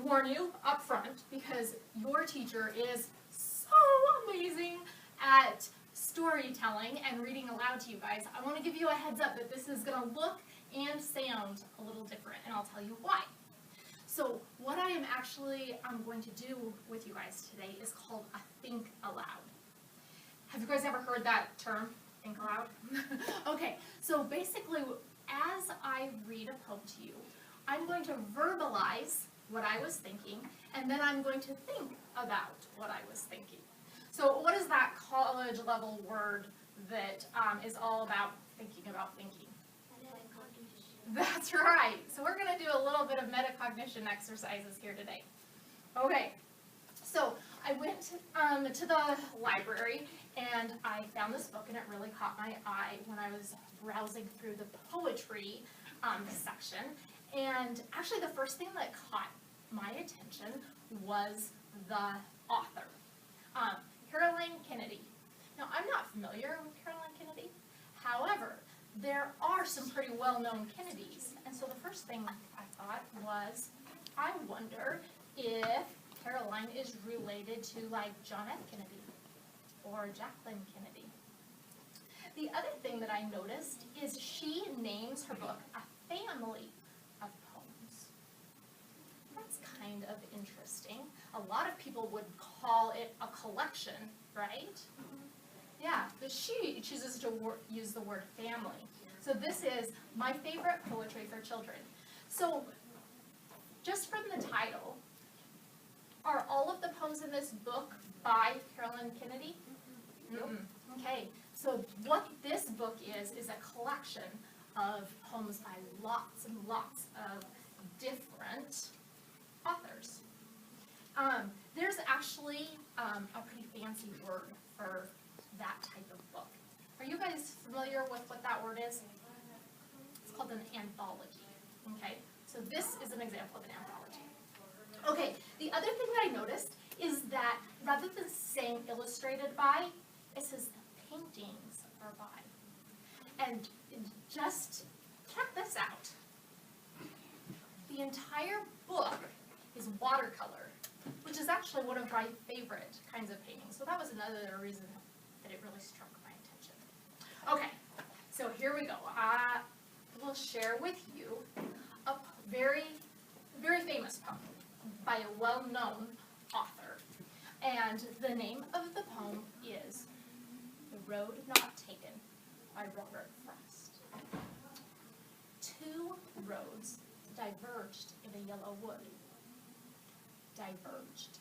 warn you up front, because your teacher is so amazing at storytelling and reading aloud to you guys. I want to give you a heads up that this is going to look and sound a little different, and I'll tell you why. So what I'm going to do with you guys today is called a think aloud. Have you guys ever heard that term, think aloud? Okay, so basically as I read a poem to you, I'm going to verbalize what I was thinking, and then I'm going to think about what I was thinking. So what is that college level word that is all about thinking about thinking? That's right. So we're going to do a little bit of metacognition exercises here today. Okay, so I went to the library and I found this book, and it really caught my eye when I was browsing through the poetry section. And actually the first thing that caught my attention was the author, Caroline Kennedy. Now, I'm not familiar with Caroline Kennedy. However, there are some pretty well-known Kennedys. And so the first thing I thought was, I wonder if Caroline is related to, like, John F. Kennedy or Jacqueline Kennedy. The other thing that I noticed is she names her book a family of poems. That's kind of interesting. A lot of people would call it a collection, right? Yeah, but she chooses to use the word family. So this is my favorite poetry for children. So just from the title, are all of the poems in this book by Caroline Kennedy? Okay, so what this book is a collection of poems by lots and lots of different authors. There's actually a pretty fancy word for that type of book. Are you guys familiar with what that word is? It's called an anthology. Okay, so this is an example of an anthology. Okay, the other thing that I noticed is that rather than saying illustrated by, it says the paintings are by. And just check this out. The entire book is watercolor, which is actually one of my favorite kinds of paintings. So that was another reason that it really struck my attention. Okay, so here we go. I will share with you a very, very famous poem by a well-known author. And the name of the poem is The Road Not Taken by Robert Frost. Two roads diverged in a yellow wood. Diverged.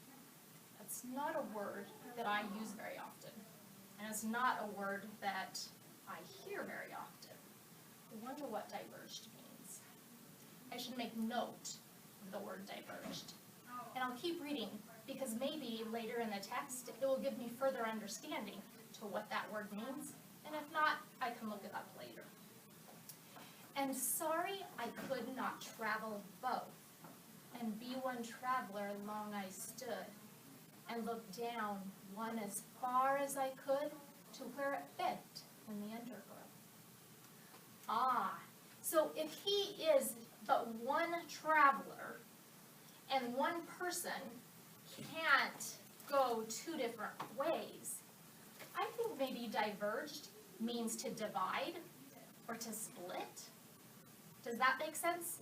That's not a word that I use very often. And it's not a word that I hear very often. I wonder what diverged means. I should make note of the word diverged. And I'll keep reading, because maybe later in the text it will give me further understanding to what that word means. And if not, I can look it up later. And sorry I could not travel both, and be one traveler long I stood, and looked down one as far as I could to where it bent in the undergrowth. Ah, so if he is but one traveler, and one person can't go two different ways, I think maybe diverged means to divide or to split. Does that make sense?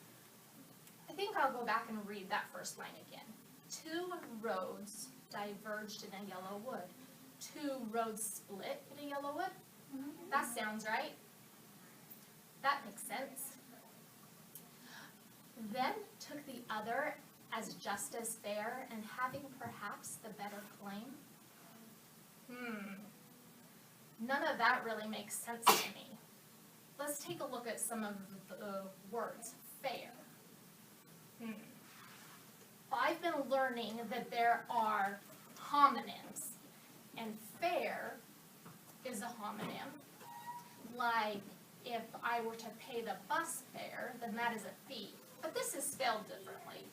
I think I'll go back and read that first line again. Two roads diverged in a yellow wood. Two roads split in a yellow wood? That sounds right. That makes sense. Then took the other as just as fair, and having perhaps the better claim. None of that really makes sense to me. Let's take a look at some of the words. Fair. I've been learning that there are homonyms, and fair is a homonym. Like, if I were to pay the bus fare, then that is a fee. But this is spelled differently.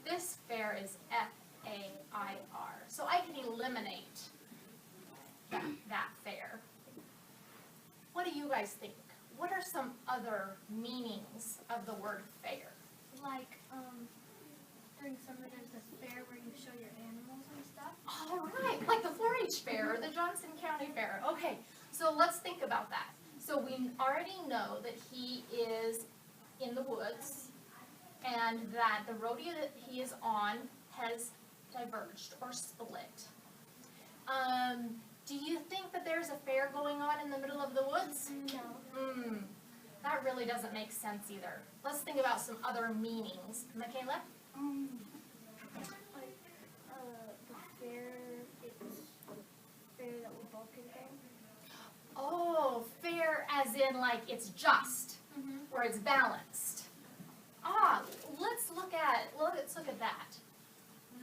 This fare is F-A-I-R. So I can eliminate that fare. What do you guys think? What are some other meanings of the word fair? Like, spring, summer, there's this fair where you show your animals and stuff. All right, like the 4-H fair or the Johnson County Fair. Okay, so let's think about that. So we already know that he is in the woods and that the rodeo that he is on has diverged or split. Do you think that there's a fair going on in the middle of the woods? No. That really doesn't make sense either. Let's think about some other meanings. Michaela? Like, the fair, it's fair that we both can go. Oh, fair as in like it's just, or it's balanced. Let's look at that.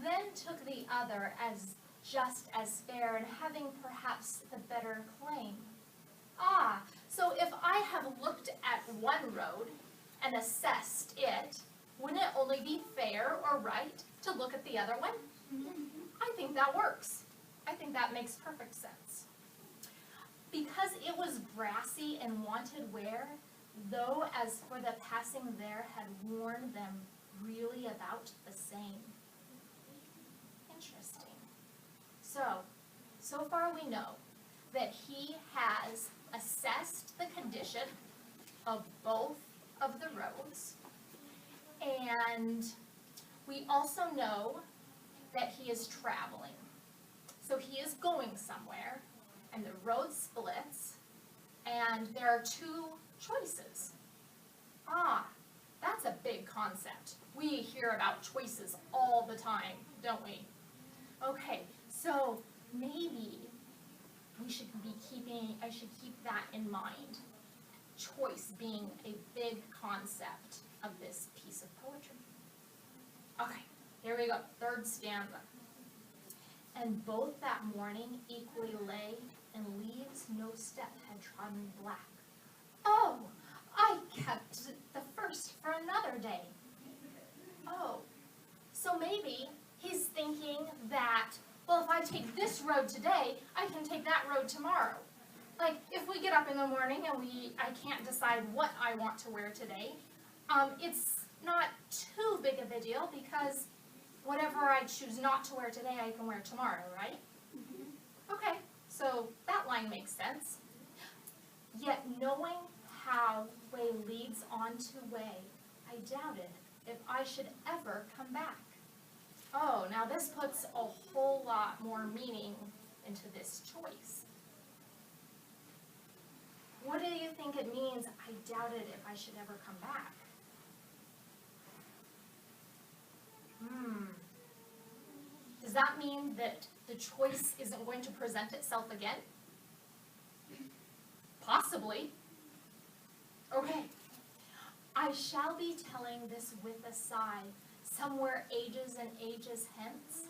Then took the other as just as fair and having perhaps the better claim. So if I have looked at one road and assessed it, wouldn't it only be fair or right to look at the other one? I think that works. I think that makes perfect sense. Because it was grassy and wanted wear, though as for the passing there had worn them really about the same. Interesting. So far we know that he has assessed the condition of both of the roads, and we also know that he is traveling. So he is going somewhere, and the road splits, and there are two choices. That's a big concept. We hear about choices all the time, don't we? Okay, so maybe I should keep that in mind. Choice being a big concept of this piece of poetry. Okay, here we go, third stanza. And both that morning equally lay, and leaves no step had trodden black. Oh, I kept the first for another day. Oh, so maybe he's thinking that, well, if I take this road today, I can take that road tomorrow. Like, if we get up in the morning and I can't decide what I want to wear today, it's not too big of a deal because whatever I choose not to wear today, I can wear tomorrow, right? Okay, so that line makes sense. Yet knowing how way leads on to way, I doubted if I should ever come back. Oh, now this puts a whole lot more meaning into this choice. What do you think it means, I doubted if I should ever come back? Does that mean that the choice isn't going to present itself again? Possibly. Okay. I shall be telling this with a sigh, somewhere ages and ages hence.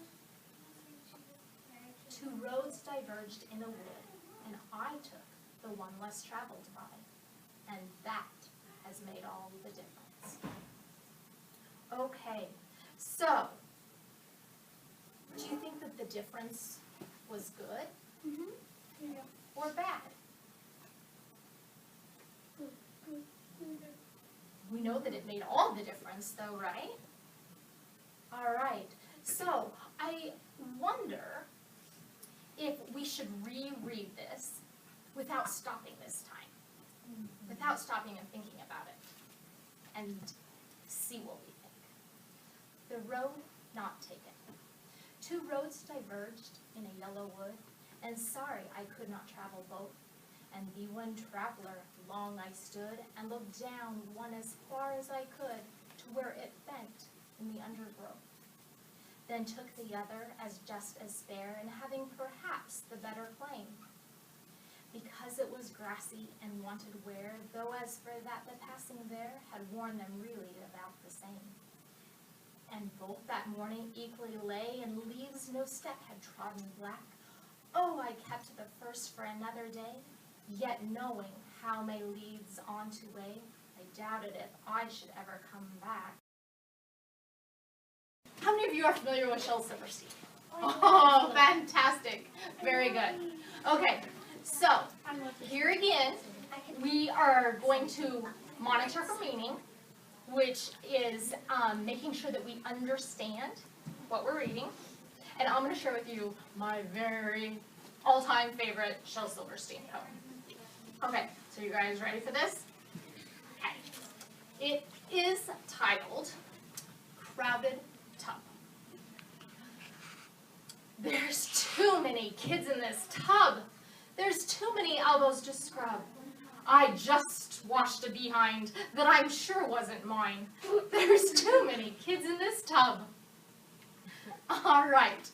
2 roads diverged in a wood, and I took the one less traveled by, and that has made all the difference. Okay, so, do you think that the difference was good or bad? We know that it made all the difference though, right? All right, so I wonder if we should reread this without stopping this time, without stopping and thinking about it, and see what we think. The road not taken. 2 roads diverged in a yellow wood, and sorry I could not travel both. And the one traveler, long I stood, and looked down one as far as I could, to where it bent in the undergrowth. Then took the other as just as fair, and having perhaps the better claim. Because it was grassy and wanted wear, though as for that the passing there had worn them really about the same. And both that morning equally lay, and leaves no step had trodden black. Oh, I kept the first for another day, yet knowing how may leads on to way, I doubted if I should ever come back. How many of you are familiar with Shel Silverstein? Oh, fantastic. Very good. Okay, so here again, we are going to monitor for meaning. which is making sure that we understand what we're reading. And I'm going to share with you my very all-time favorite Shel Silverstein poem. Okay, so you guys ready for this? Okay. It is titled Crowded Tub. There's too many kids in this tub. There's too many elbows to scrub. I just washed a behind that I'm sure wasn't mine. There's too many kids in this tub. All right.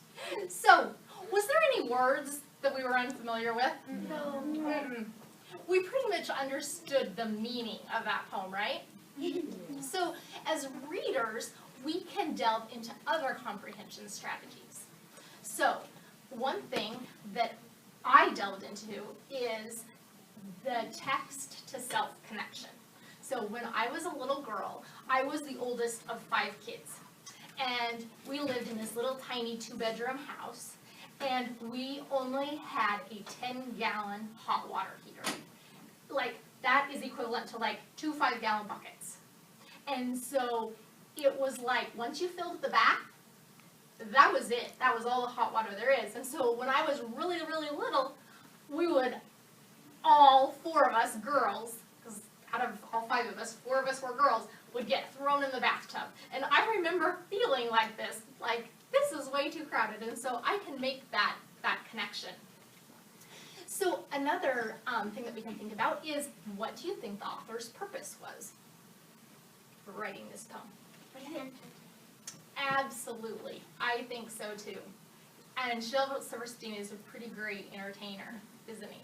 So, was there any words that we were unfamiliar with? No. Mm-mm. We pretty much understood the meaning of that poem, right? So, as readers, we can delve into other comprehension strategies. So, one thing that I delved into is the text-to-self connection. So when I was a little girl, I was the oldest of 5 kids. And we lived in this little tiny 2-bedroom house. And we only had a 10-gallon hot water heater. Like, that is equivalent to like 2 5-gallon buckets. And so it was like, once you filled the bath, that was it. That was all the hot water there is. And so when I was really, really little, we would, all 4 of us girls, because out of all 5 of us, 4 of us were girls, would get thrown in the bathtub. And I remember feeling like this is way too crowded. And so I can make that connection. So another thing that we can think about is, what do you think the author's purpose was for writing this poem? Absolutely. I think so too. And Shel Silverstein is a pretty great entertainer, isn't he?